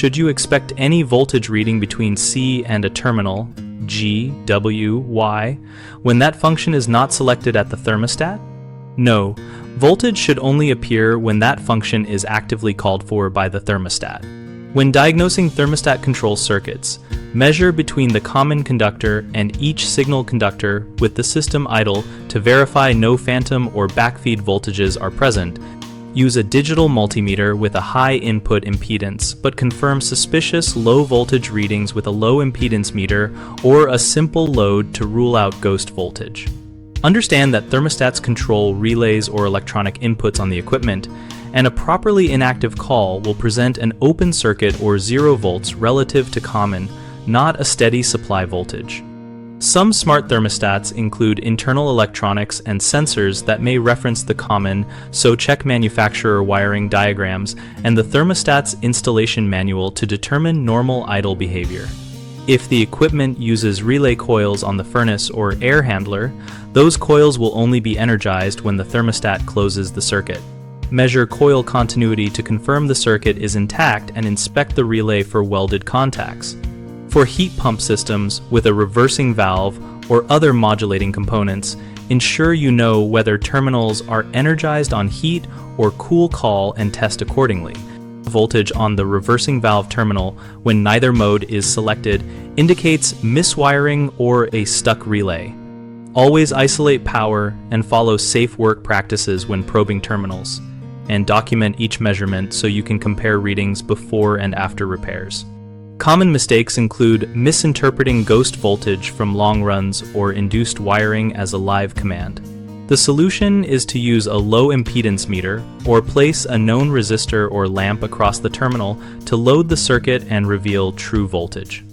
should you expect any voltage reading between C and a terminal, G, W, Y, when that function is not selected at the thermostat? No, voltage should only appear when that function is actively called for by the thermostat. When diagnosing thermostat control circuits, measure between the common conductor and each signal conductor with the system idle to verify no phantom or backfeed voltages are present. Use a digital multimeter with a high input impedance, but confirm suspicious low voltage readings with a low impedance meter or a simple load to rule out ghost voltage. Understand that thermostats control relays or electronic inputs on the equipment, and a properly inactive call will present an open circuit or 0 volts relative to common, not a steady supply voltage. Some smart thermostats include internal electronics and sensors that may reference the common, so check manufacturer wiring diagrams and the thermostat's installation manual to determine normal idle behavior. If the equipment uses relay coils on the furnace or air handler, those coils will only be energized when the thermostat closes the circuit. Measure coil continuity to confirm the circuit is intact and inspect the relay for welded contacts. For heat pump systems with a reversing valve or other modulating components, ensure you know whether terminals are energized on heat or cool call and test accordingly. Voltage on the reversing valve terminal when neither mode is selected indicates miswiring or a stuck relay. Always isolate power and follow safe work practices when probing terminals, and document each measurement so you can compare readings before and after repairs. Common mistakes include misinterpreting ghost voltage from long runs or induced wiring as a live command. The solution is to use a low impedance meter or place a known resistor or lamp across the terminal to load the circuit and reveal true voltage.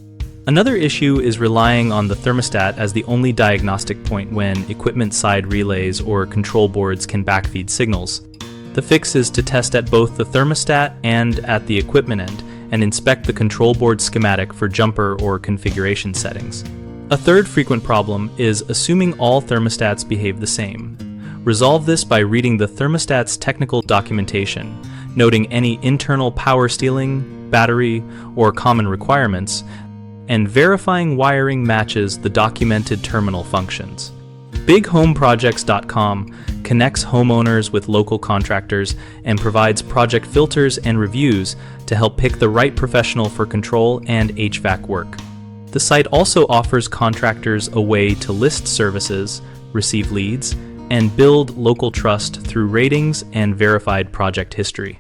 Another issue is relying on the thermostat as the only diagnostic point when equipment side relays or control boards can backfeed signals. The fix is to test at both the thermostat and at the equipment end and inspect the control board schematic for jumper or configuration settings. A third frequent problem is assuming all thermostats behave the same. Resolve this by reading the thermostat's technical documentation, noting any internal power stealing, battery, or common requirements, and verifying wiring matches the documented terminal functions. BigHomeProjects.com connects homeowners with local contractors and provides project filters and reviews to help pick the right professional for control and HVAC work. The site also offers contractors a way to list services, receive leads, and build local trust through ratings and verified project history.